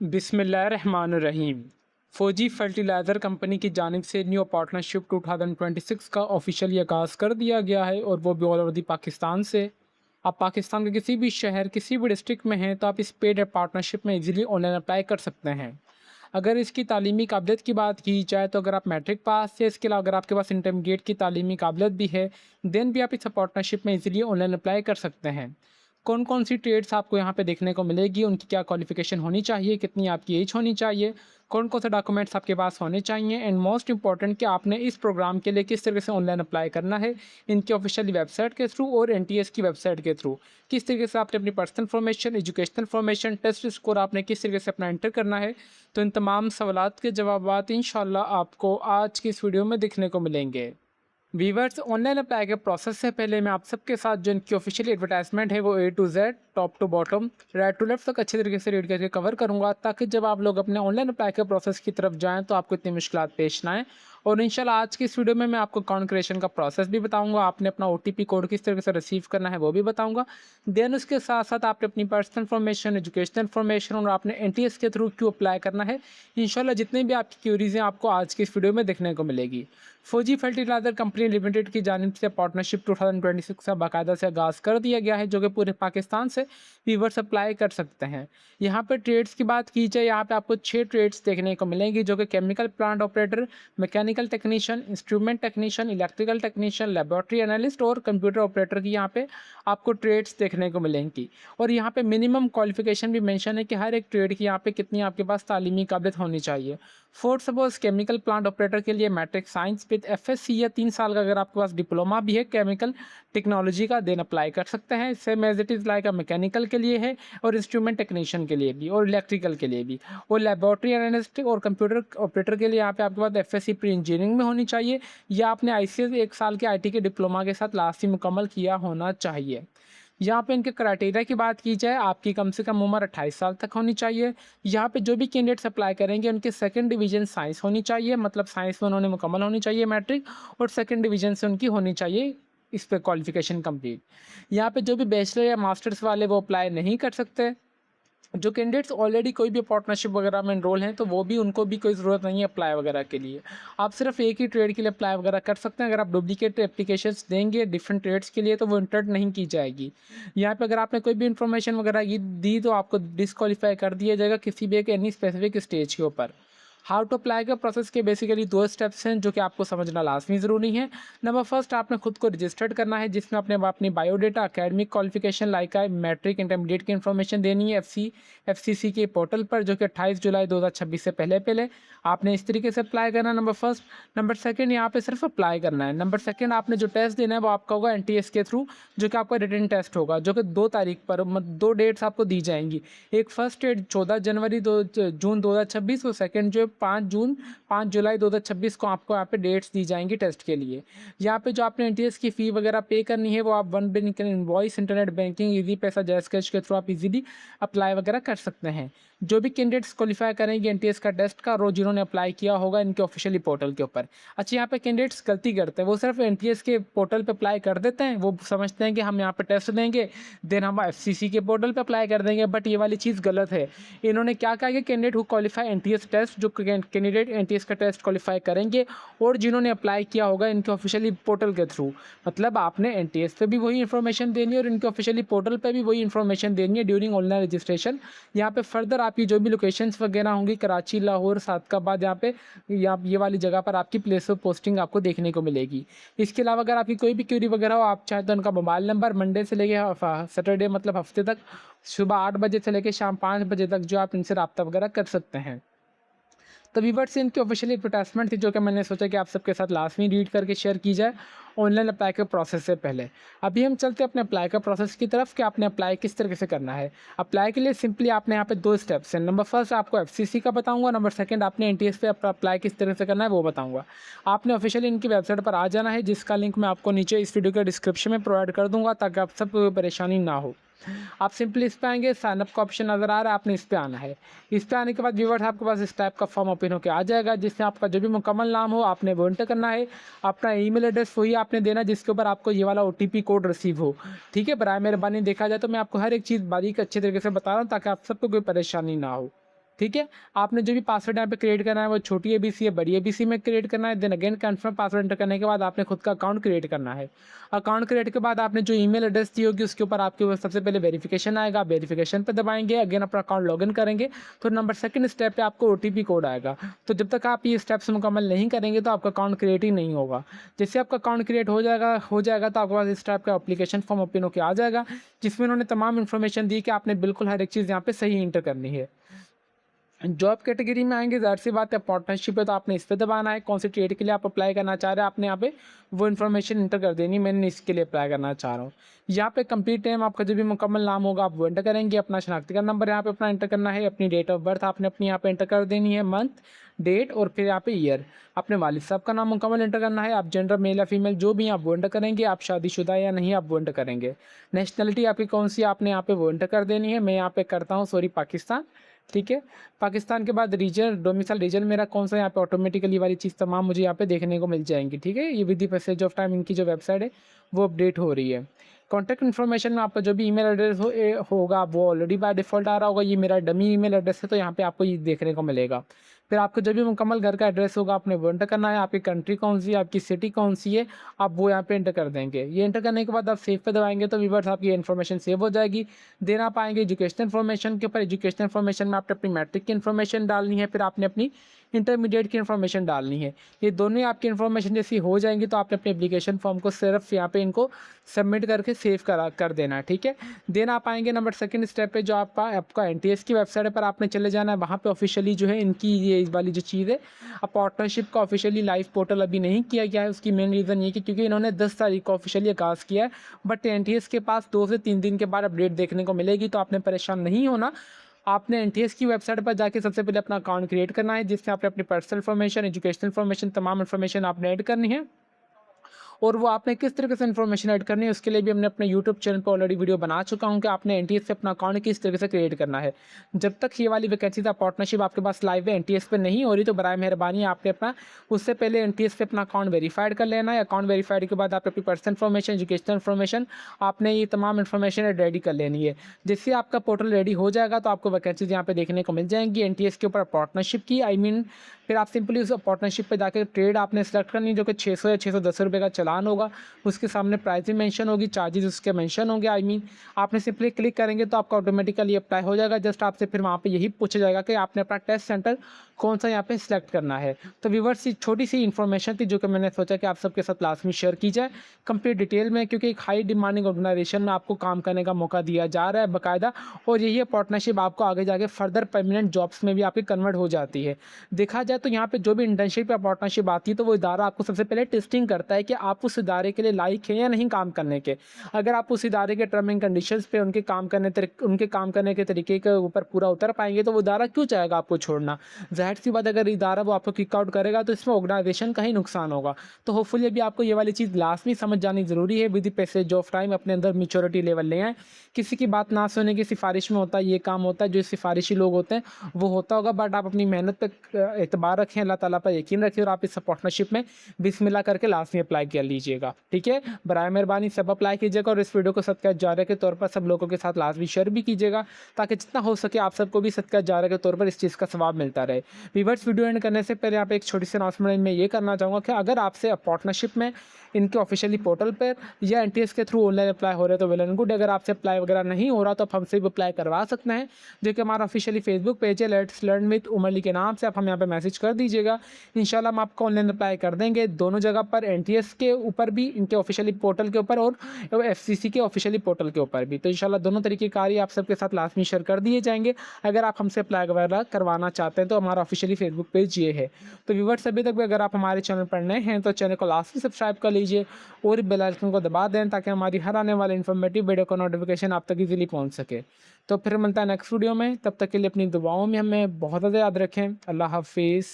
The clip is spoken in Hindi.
बिस्मिल्लाहिर्रहमानिर्रहीम। फौजी फर्टिलाइज़र कंपनी की जानिब से न्यू पार्टनरशिप 2026 का ऑफिशियली आगाज़ कर दिया गया है और वो भी ऑल ओवर दी पाकिस्तान से। आप पाकिस्तान के किसी भी शहर किसी भी डिस्ट्रिक्ट में हैं तो आप इस पेड पार्टनरशिप में इजीली ऑनलाइन अप्लाई कर सकते हैं। अगर इसकी तालीमी काबिलियत की बात की जाए तो अगर आप मैट्रिक पास या इसके अलावा अगर आपके पास इंटरमीडिएट की तालीमी काबिलियत भी है, देन भी आप इस पार्टनरशिप में इजीली ऑनलाइन अप्लाई कर सकते हैं। कौन कौन सी ट्रेड्स आपको यहाँ पे देखने को मिलेगी, उनकी क्या क्वालिफ़िकेशन होनी चाहिए, कितनी आपकी एज होनी चाहिए, कौन कौन से डॉक्यूमेंट्स आपके पास होने चाहिए एंड मोस्ट इंपॉर्टेंट कि आपने इस प्रोग्राम के लिए किस तरीके से ऑनलाइन अप्लाई करना है, इनकी ऑफिशियल वेबसाइट के थ्रू और एनटीएस की वेबसाइट के थ्रू। किस तरीके से आपने अपनी personal information, educational information, test score आपने किस तरीके से अपना एंटर करना है। तो इन तमाम सवालात के जवाबात इंशाल्लाह आपको आज की इस वीडियो में देखने को मिलेंगे। वीवर्स, ऑनलाइन अप्लाई के प्रोसेस से पहले मैं आप सबके साथ जो इनकी ऑफिशियल एडवर्टाइजमेंट है वो A to Z, top to bottom, right to left तक अच्छे तरीके से रीड करके कवर करूंगा, ताकि जब आप लोग अपने ऑनलाइन अप्लाई के प्रोसेस की तरफ जाएं तो आपको इतनी मुश्किलात पेश ना आए। और इंशाल्लाह आज की इस वीडियो में मैं आपको अकाउंट क्रिएशन का प्रोसेस भी बताऊंगा, आपने अपना ओटीपी कोड किस तरीके से रिसीव करना है वो भी बताऊंगा। देन उसके साथ साथ आपने अपनी पर्सनल इन्फॉर्मेशन, एजुकेशनल इन्फॉर्मेशन और आपने एनटीएस के थ्रू क्यों अप्लाई करना है, इंशाल्लाह जितनी भी आपकी क्यूरीज हैं आपको आज की इस वीडियो में देखने को मिलेगी। फौजी फर्टिलाइज़र कंपनी लिमिटेड की जानिब से पार्टनरशिप 2026 का बाकायदा से आगाज़ कर दिया गया है, जो कि पूरे पाकिस्तान से वीवर्स अप्लाई कर सकते हैं। यहाँ पे ट्रेड्स की बात की जाए, यहाँ पे आपको 6 ट्रेड्स देखने को मिलेंगी, जो कि chemical plant operator, mechanical technician, instrument technician, electrical technician, laboratory analyst और कंप्यूटर ऑपरेटर की यहाँ पे आपको ट्रेड्स देखने को मिलेंगी। और यहाँ पे मिनिमम क्वालिफिकेशन भी मेंशन है कि हर एक ट्रेड की यहाँ पे कितनी आपके पास तालीमी काबिलियत होनी चाहिए। For suppose chemical plant operator के लिए मैट्रिक साइंस विद एफएससी या 3 साल का अगर आपके पास डिप्लोमा भी है केमिकल टेक्नोलॉजी का, देन अप्लाई कर सकते हैं। Same as it is like mechanical के लिए है और इंस्ट्रूमेंट टेक्नीशियन के लिए भी और इलेक्ट्रिकल के लिए भी। और लेबोरेटरी एनालिस्ट और कंप्यूटर ऑपरेटर के लिए यहाँ पे आपके पास एफएससी प्री इंजीनियरिंग में होनी चाहिए या आपने आईसीएस 1 साल के आईटी के डिप्लोमा के साथ लास्ट ही मुकम्मल किया होना चाहिए। यहाँ पे इनके क्राइटेरिया की बात की जाए, आपकी कम से कम उम्र 28 साल तक होनी चाहिए। यहाँ पे जो भी कैंडिडेट्स अप्लाई करेंगे उनके सेकंड डिवीजन साइंस होनी चाहिए, मतलब साइंस में उन्होंने मुकम्मल होनी चाहिए मैट्रिक, और सेकंड डिवीजन से उनकी होनी चाहिए इस पे क्वालिफिकेशन कंप्लीट। यहाँ पे जो भी बैचलर या मास्टर्स वाले वो अप्लाई नहीं कर सकते। जो कैंडिडेट्स ऑलरेडी कोई भी पार्टनरशिप वगैरह में एनरोल हैं तो वो भी, उनको भी कोई ज़रूरत नहीं है अप्लाई वगैरह के लिए। आप सिर्फ एक ही ट्रेड के लिए अप्लाई वगैरह कर सकते हैं। अगर आप डुप्लीकेट एप्लीकेशंस देंगे डिफरेंट ट्रेड्स के लिए तो वो इंटर्ड नहीं की जाएगी। यहाँ पे अगर आपने कोई भी इन्फॉर्मेशन वगैरह दी तो आपको डिस्क्वालीफाई कर दिया जाएगा किसी भी एक एनी स्पेसिफिक स्टेज के ऊपर। हाउ टू अप्लाई का प्रोसेस के बेसिकली 2 स्टेप्स हैं जो कि आपको समझना लाजमी ज़रूरी है। नंबर फर्स्ट, आपने खुद को रजिस्टर्ड करना है, जिसमें अपने अपनी biodata, academic qualification like matric, intermediate की इन्फॉर्मेशन देनी है एफसीसी के पोर्टल पर, जो कि 28 जुलाई 2026 से पहले पहले आपने इस तरीके से अप्लाई करना है। Number first. नंबर सेकंड, यहाँ पे सिर्फ अप्लाई करना है। नंबर सेकंड, आपने जो टेस्ट देना है वो आपका होगा एनटीएस के थ्रू, जो कि आपका रिटन टेस्ट होगा, जो कि 2 तारीख पर 2 डेट्स आपको दी जाएंगी। एक फर्स्ट डेट 14 जनवरी दो जून 2026 और सेकंड जो 5 जुलाई 2026 को आपको यहाँ पे डेट्स दी जाएंगी टेस्ट के लिए। यहाँ पे जो आपने एनटीएस की फ़ी वगैरह पे करनी है वो आप one bank invoice, internet banking, easy पैसा, जैस कैश के थ्रू आप इजीली अप्लाई वगैरह कर सकते हैं। जो भी कैंडिडेट्स क्वालिफाई करेंगे एनटीएस का टेस्ट का, रोज जिन्होंने अप्लाई किया होगा इनके ऑफिशियली पोर्टल के ऊपर। अच्छा, यहाँ पे कैंडिडेट्स गलती करते हैं, वो सिर्फ एनटीएस के पोर्टल पे अप्लाई कर देते हैं। वो समझते हैं कि हम यहाँ पे टेस्ट देंगे देन हम एफसीसी के पोर्टल पे अप्लाई कर देंगे, बट ये वाली चीज़ गलत है। इन्होंने क्या कहा कि candidate who qualify NTS test, जो कैंडिडेट एनटीएस का टेस्ट क्वालिफाई करेंगे और जिन्होंने अप्लाई किया होगा इनके ऑफिशियली पोर्टल के थ्रू, मतलब आपने एनटीएस पे भी वही इन्फॉर्मेशन देनी है और इनके ऑफिशियली पोर्टल पे भी वही इन्फॉर्मेशन देनी है ड्यूरिंग ऑनलाइन रजिस्ट्रेशन। यहाँ पे फर्दर आपकी जो भी लोकेशंस वगैरह होंगी, कराची, लाहौर, सादकाबाद, यहाँ पे ये वाली जगह पर आपकी प्लेस ऑफ पोस्टिंग आपको देखने को मिलेगी। इसके अलावा अगर आपकी कोई भी क्यूरी वगैरह हो, आप चाहे तो उनका मोबाइल नंबर मंडे से लेके सैटरडे मतलब हफ्ते तक सुबह 8 बजे से लेकर शाम 5 बजे तक जो आप इनसे रब्ता वगैरह कर सकते हैं। तो वीवर्स, इनकी ऑफिशियल एडवर्टाइजमेंट थी जो कि मैंने सोचा कि आप सबके साथ लास्ट में रीड करके शेयर की जाए ऑनलाइन अप्लाई के प्रोसेस से पहले। अभी हम चलते हैं अपने अप्लाई का प्रोसेस की तरफ कि आपने अप्लाई किस तरीके से करना है। अप्लाई के लिए सिंपली आपने यहाँ पे 2 स्टेप्स हैं। नंबर फर्स्ट आपको एफसीसी का बताऊंगा, नंबर सेकंड आपने एनटीएस पे अप्लाई किस तरह से करना है वो बताऊंगा। आपने ऑफिशियली इनकी वेबसाइट पर आ जाना है, जिसका लिंक मैं आपको नीचे इस वीडियो के डिस्क्रिप्शन में प्रोवाइड कर दूंगा ताकि आप सबको कोई परेशानी ना हो। आप सिंपली इस पे आएंगे, साइनअप का ऑप्शन नज़र आ रहा है, आपने इस पे आना है। इस पे आने के बाद व्यूअर्स आपके पास इस टाइप का फॉर्म ओपन होकर आ जाएगा, जिसमें आपका जो भी मुकम्मल नाम हो आपने वो एंटर करना है। अपना ईमेल एड्रेस वही आपने देना जिसके ऊपर आपको ये वाला ओटीपी कोड रिसीव हो। ठीक है, बराए मेहरबानी देखा जाए तो मैं आपको हर एक चीज़ बारीक अच्छे तरीके से बता रहा हूँ ताकि आप सबको कोई परेशानी ना हो। ठीक है? आपने जो भी पासवर्ड यहाँ पे क्रिएट करना है वो छोटी एबीसी या बड़ी एबीसी में क्रिएट करना है। Then again confirm password enter करने के बाद आपने खुद का अकाउंट क्रिएट करना है। अकाउंट क्रिएट के बाद आपने जो ईमेल एड्रेस दी होगी उसके ऊपर आपके सबसे पहले वेरिफिकेशन आएगा। आप वेरिफिकेशन पे दबाएँगे, अगेन अपना अकाउंट लॉगिन करेंगे, तो नंबर सेकंड स्टेप पे आपको ओटीपी कोड आएगा। तो जब तक आप ये स्टेप्स मुकम्मल नहीं करेंगे तो आपका अकाउंट क्रिएट ही नहीं होगा। जैसे आपका अकाउंट क्रिएट हो जाएगा तो आपके पास इस टाइप का एप्लीकेशन फॉर्म ओपन होके आ जाएगा, जिसमें उन्होंने तमाम इन्फॉर्मेशन दी कि आपने बिल्कुल हर एक चीज़ यहाँ पे सही एंटर करनी है। जॉब कैटेगरी में आएँगे, ज़ाहिर-सी बात है पार्टनरशिप है तो आपने इस पे दबाना है, कौन सी ट्रेड के लिए आप अप्लाई करना चाह रहे हैं, आपने यहाँ पे वो इन्फॉर्मेशन एंटर कर देनी है, मैंने इसके लिए अप्लाई करना चाह रहा हूँ। यहाँ पे कंप्लीट नेम आपका जो भी मुकम्मल नाम होगा आप वो एंटर करेंगे, अपना शनाख्ती का नंबर यहाँ पे अपना एंटर करना है, अपनी डेट ऑफ बर्थ आपने अपनी यहाँ पे एंटर कर देनी है, मंथ, डेट और फिर यहाँ पे ईयर। अपने वालिद साहब का नाम मुकम्मल एंटर करना है, आप जेंडर मेल या फीमेल जो भी आप वो एंटर करेंगे, आप शादीशुदा या नहीं आप वो एंटर करेंगे। नेशनैलिटी आपकी कौन सी आपने यहाँ पे वो एंटर कर देनी है, मैं यहाँ पे करता हूँ सॉरी पाकिस्तान, ठीक है। पाकिस्तान के बाद रीजन डोमिसाइल रीजन मेरा कौन सा यहाँ पे ऑटोमेटिकली वाली चीज़ तमाम मुझे यहाँ पे देखने को मिल जाएंगी, ठीक है। ये with the passage of time इनकी जो वेबसाइट है वो अपडेट हो रही है। कॉन्टैक्ट इन्फॉर्मेशन में आपका जो भी ईमेल एड्रेस होगा वो ऑलरेडी बाय डिफ़ॉल्ट आ रहा होगा, ये मेरा डमी ईमेल एड्रेस है तो यहाँ पे आपको ये देखने को मिलेगा। फिर आपका जो भी मुकम्मल घर का एड्रेस होगा आपने वो एंटर करना है, आपकी कंट्री कौन सी है, आपकी सिटी कौन सी है, आप वो यहाँ पे एंटर कर देंगे। ये एंटर करने के बाद आप सेव पे दबाएंगे तो व्यूअर्स आपकी इन्फॉर्मेशन सेव हो जाएगी। देन आप आएँगे एजुकेशनल इन्फॉर्मेशन के ऊपर, एजुकेशनल इन्फॉर्मेशन में आपने अपनी मैट्रिक की इन्फॉर्मेशन डालनी है, फिर आपने अपनी इंटरमीडिएट की इन्फॉर्मेशन डालनी है। ये दोनों ही आपकी इन्फॉर्मेशन जैसी हो जाएंगी तो आपने अपने एप्लीकेशन फॉर्म को सिर्फ यहाँ पे इनको सबमिट करके सेव कर देना है, ठीक है। देन आप आएँगे नंबर सेकंड स्टेप पे जो आपका एनटीएस की वेबसाइट पर आपने चले जाना है, वहाँ पे ऑफिशियली जो है इनकी ये इस वाली जो चीज़ है, अब पार्टनरशिप का ऑफिशियली लाइव पोर्टल अभी नहीं किया गया है। उसकी मेन रीज़न ये कि क्योंकि इन्होंने 10 तारीख को ऑफिशियली आगाज़ किया है, बट एनटीएस के पास 2 से 3 दिन के बाद अपडेट देखने को मिलेगी, तो आपने परेशान नहीं होना। आपने एनटीएस की वेबसाइट पर जाके सबसे पहले अपना अकाउंट क्रिएट करना है, जिससे आपने अपनी पर्सनल इन्फॉर्मेशन, एजुकेशनल इन्फॉर्मेशन, तमाम इन्फॉर्मेशन आपने ऐड करनी है। और वो आपने किस तरीके से इन्फॉर्मेशन ऐड करनी है उसके लिए भी हमने अपने यूट्यूब चैनल पर ऑलरेडी वीडियो बना चुका हूँ कि आपने एनटीएस से अपना अकाउंट किस तरीके से क्रिएट करना है। जब तक ये वाली वैकेंसी का पार्टनरशिप आपके पास लाइव है, एनटीएस पे नहीं हो रही, तो बराए मेहरबानी आपने अपना उससे पहले एनटीएस पे अपना अकाउंट वेरीफाइड कर लेना है। अकाउंट वेरीफाइड के बाद आप अपनी पर्सनल इन्फॉर्मेशन, एजुकेशनल इन्फॉर्मेशन, आपने ये तमाम इन्फॉर्मेशन रेडी कर लेनी है। जिससे आपका पोर्टल रेडी हो जाएगा तो आपको वैकेंसीज यहाँ पे देखने को मिल जाएंगी एनटीएस के ऊपर पार्टनरशिप की, आई मीन फिर आप सिंपली उस पार्टनरशिप पे जाकर ट्रेड आपने सेलेक्ट करनी है, जो कि 600 या 610 रुपये का चालान होगा। उसके सामने प्राइस भी मेंशन होगी, चार्जेस उसके मेंशन होंगे, आई मीन आपने सिंपली क्लिक करेंगे तो आपका ऑटोमेटिकली अप्लाई हो जाएगा। जस्ट आपसे फिर वहाँ पे यही पूछा जाएगा कि आपने अपना टेस्ट सेंटर कौन सा यहाँ पे सिलेक्ट करना है। तो व्यूअर्स ये छोटी सी इन्फॉर्मेशन थी जो कि मैंने सोचा कि आप सबके साथ लास्ट में शेयर की जाए कंप्लीट डिटेल में, क्योंकि एक हाई डिमांडिंग ऑर्गेनाइजेशन में आपको काम करने का मौका दिया जा रहा है बाकायदा, और यही पार्टनरशिप आपको आगे जाके फर्दर परमानेंट जॉब्स में भी आपकी कन्वर्ट हो जाती है। देखा जाए तो यहाँ पे जो भी इंटर्नशिप या पार्टनरशिप आती है तो वो इदारा आपको सबसे पहले टेस्टिंग करता है कि आप उस इदारे के लिए लायक हैं या नहीं काम करने के। अगर आप उस इदारे के टर्म एंड कंडीशंस पे उनके काम करने के तरीके के ऊपर पूरा उतर पाएंगे तो वो इदारा क्यों चाहेगा आपको छोड़ना। जाहिर सी बात अगर इदारा वो आपको किक आउट करेगा तो इसमें ऑर्गेनाइजेशन का ही नुकसान होगा। तो होपफुली अभी आपको ये वाली चीज़ लाजमी समझ जानी ज़रूरी है। With the passage of time अपने अंदर मैच्योरिटी लेवल ले आएँ। किसी की बात ना सुने की सिफारिश में होता है ये काम होता है, जो सिफारिशी लोग होते हैं वो होता होगा, बट आप अपनी मेहनत पे एतबार रखें, अल्लाह ताला पर यकीन रखें और आप इस पार्टनरशिप में बिस्मिल्लाह करके लास्ट में अप्लाई कर लीजिएगा, ठीक है। बराए मेहरबानी सब अप्लाई कीजिएगा और इस वीडियो को सदका जारिया के तौर पर सब लोगों के साथ लाजमी शेयर भी कीजिएगा, ताकि जितना हो सके आप सबको भी सदका जारिया के तौर पर इस चीज़ का सवाब मिलता रहे। व्यूअर्स वीडियो एंड करने से पहले यहाँ पे एक छोटी सी अनाउंसमेंट मैं ये करना चाहूँगा कि अगर आपसे पार्टनरशिप में इनके ऑफिशियली पोर्टल पर या एनटीएस के थ्रू ऑनलाइन अप्लाई हो रहे हैं तो वेल एंड गुड। अगर आपसे अप्लाई वगैरह नहीं हो रहा तो आप हमसे भी अप्लाई करवा सकते हैं, जो कि हमारा ऑफिशियली फेसबुक पेज है let's learn with Umar Ali के नाम से। आप हमें यहाँ पे मैसेज कर दीजिएगा, इंशाल्लाह हम आपको ऑनलाइन अप्लाई कर देंगे दोनों जगह पर, एनटीएस के ऊपर भी इनके ऑफिशियली पोर्टल के ऊपर और एफसीसी के ऑफिशियली पोर्टल के ऊपर भी। तो इंशाल्लाह दोनों तरीके कार्य आप सबके साथ लाजमी शेयर कर दिए जाएंगे। अगर आप हमसे अप्लाई वगैरह करवाना चाहते हैं तो हमारा ऑफिशियली फेसबुक पेज ये है। तो व्यूअर्स अभी तक भी अगर आप हमारे चैनल पर नए हैं तो चैनल को लाजमी सब्सक्राइब कर लीजिए और बेल आइकन को दबा दें, ताकि हमारी हर आने वाली इन्फॉर्मेटिव वीडियो का नोटिफिकेशन आप तक इजीली पहुंच सके। तो फिर मिलता है नेक्स्ट वीडियो में, तब तक के लिए अपनी दुआओं में हमें बहुत ज़्यादा याद रखें। अल्लाह हाफिज़।